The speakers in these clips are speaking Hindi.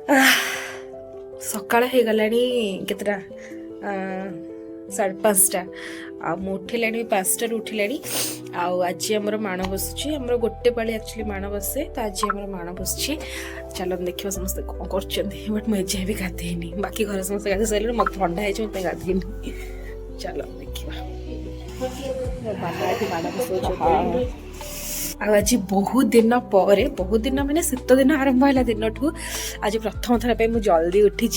सकाळ हो गलानी केतटा 5:30 आ उठिले 5टार उठिले आज आमर माण बसुची आमर गोटे पाली एक्चुअली माण बसे तो आज आम माण बस चलो देखिए समस्ते कौन कर बट मुझे भी गाधेनी बाकी घर समस्त गाधे सारे मत ठंडा है मत गाधेनी चलो देखिए आज बहुत दिन पर बहुत दिन मैंने शीत दिन आरंभ है दिन ठू आज प्रथम थर पे जल्दी उठी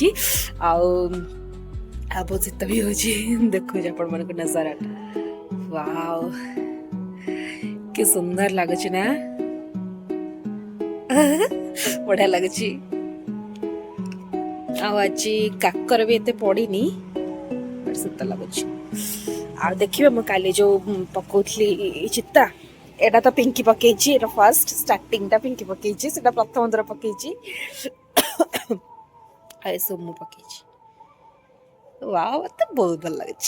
बहुत शीत भी हो देखो आपण मन को नजारा वाओ कि सुंदर लगुच ना बढ़िया लगुच आज काकर भी एते पड़ीनी शीत लगुच आ देखिए मु काली जो पकाउथली चित्ता एटा तो पिंकी पकईची एटा फर्स्ट स्टार्टिंग टा पिंकी पकईची सेटा प्रथम थर पकईची आ सोमु पकईची वाओ मत बहुत भल लगुच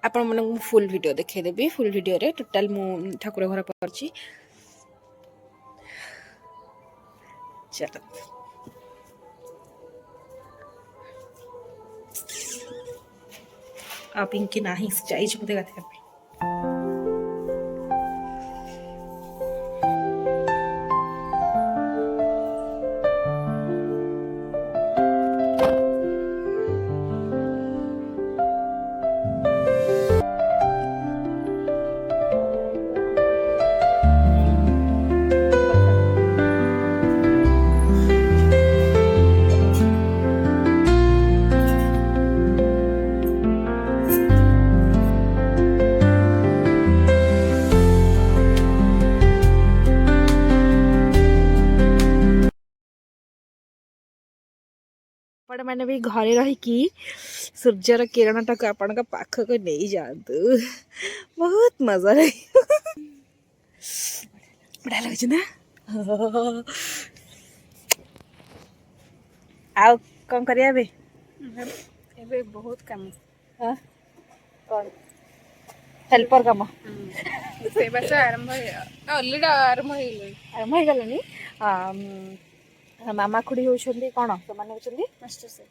आपण मन फुल वीडियो देखै देबी फुल वीडियो रे टोटल मु ठाकुर घर परची चलो आ पिंकी नाही जाइछ मते गाथे पे आपण मैंने भी घरे रही सूर्यर किरण टाक आपण पाख को नहीं जातु बहुत मजा रही बढ़िया लगे ना आ कौन करिया बे बहुत काम हाँ कौन हेल्पर काम से बस आरंभ ऑलरेडी आरंभ हो गलानी मामा खुड़ी होती कौन से मैंने होती मास्टर से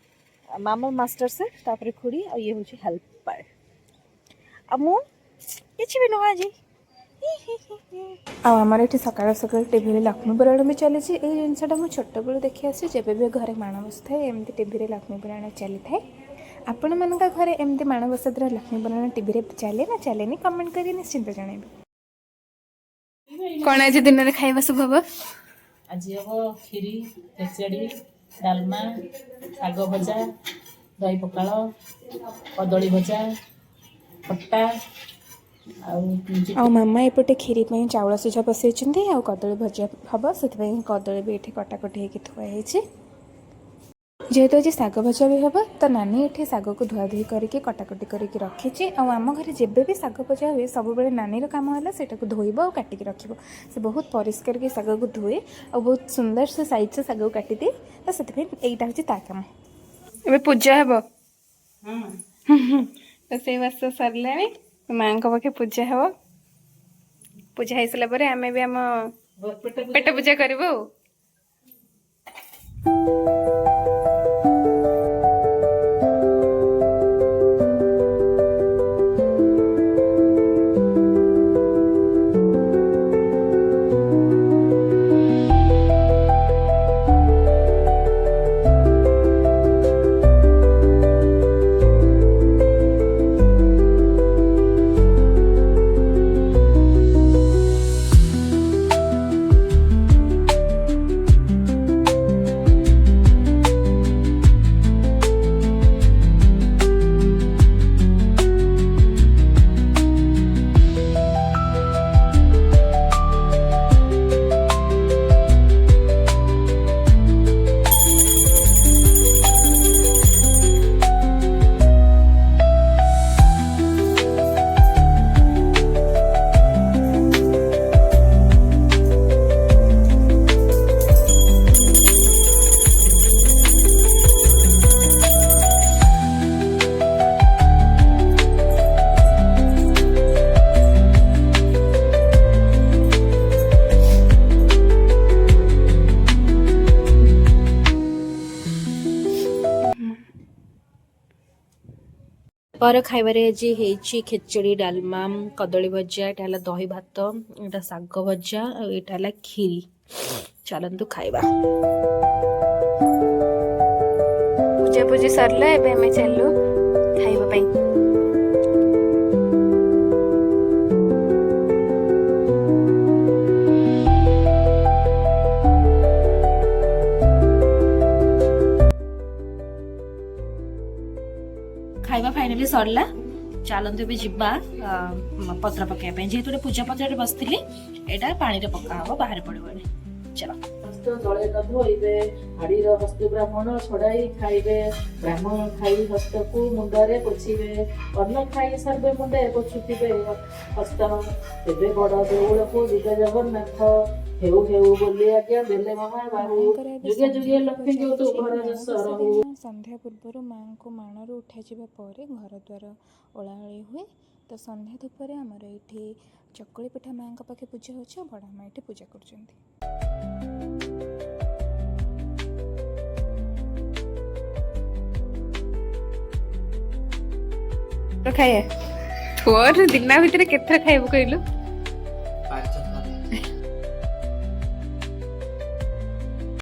मामा मास्टर से तापर खुड़ी और ये हूँ हेल्पर आ मुझे भी नुह आज आमर ये सकाल सकाल टीवी लक्ष्मी पुराण भी चली जिनसा मुझे छोट बेलू देखी आसी जब भी घरे माण बस थाए एमती टीवी लक्ष्मी पुराण चली थाए आपण मान घरे एमती माण बस लक्ष्मी पुराण टीवी चले ना चलेनी कमेंट करिए निश्चिंत जनइबे कौन आज दिन में खाଇବା सब हम आज हम खीरी खेचड़ी डालमा शाग भजा दही पखाल कदली भजा खट्टा आ मामा एपटे खीरी चाउल सीझा बसई आ कदली भजा हम से कदली भी ये कटाकटी हो थुआई जेहेतु आज शाग भजा भी हम तो नानी ये शाग को धुआ धुई करके कटाकटी करके रखी आम घर जब भी शाग भजा हुए सब बड़े नानी काम है सेटा को धोब और काटिक रख से बहुत परिष्कार के शाग को धुए और बहुत सुंदर से साइज से शाग को काटी दिए तो से यहीटा हूँ ता कम ए पूजा हे रोसे बास सरला माँ पाखे पूजा हे पूजा हो सारा आम भी आम पेट पूजा करूँ पर खाइबारे आज हेची खिचड़ी डालमा कदली भजा एटा हला दही भात एटा साग भजा और एटा हला खीरी चलंतु खाइबा पूजा पूजी सरला एबे हमें चलू खाइबा पई खाइबा फाइनली सरला चलंतु भी जिबा पत्र पकाइबा पई जेहेतु पूजा पत्र बसथिली एटा पानी रे पका हबो बाहर पड़बो चलो हस्त तले न धोइबे हाड़ीर हस्त ब्राह्मण छड़ाई खाइबे ब्राह्मण खाई हस्तକୁ ମୁଣ୍ଡରେ ପୋଛିବେ ଅନ୍ନ ଖାଇ ସାରିବେ ମୁଣ୍ଡେ ପୋଛୁଥିବେ ହସ୍ତ ଏବେ ବଡ ଦେଉଳକୁ ଦିଗ ଜଗନ୍ନାଥ ହେଉ ହେଉ ବୋଲି ଆଜ୍ଞା ଦେଲେ ମହା ବାହୁ ଯୁଗେ ଯୁଗେ ଲକ୍ଷ୍ମୀ ଯୋଉ ଘର ଯଶ ରହୁ। ସନ୍ଧ୍ୟା ପୂର୍ବରୁ ମାଙ୍କୁ ମାଣରୁ ଉଠାଯିବା ପରେ ଘର ଦ୍ୱାର ଓଳାଓଳି ହୁଏ ତ ସନ୍ଧ୍ୟା ଧୂପରେ ଆମର ଏଇଠି ଚକୁଳି ପିଠା ମାଙ୍କ ପାଖେ ପୂଜା ହେଉଛି ଆଉ ବଡ଼ ମା ଏଠି ପୂଜା କରୁଛନ୍ତି। ଖାଇବା ତୋର ଦିନ ଭିତରେ କେତେଥର ଖାଇବୁ କହିଲୁ?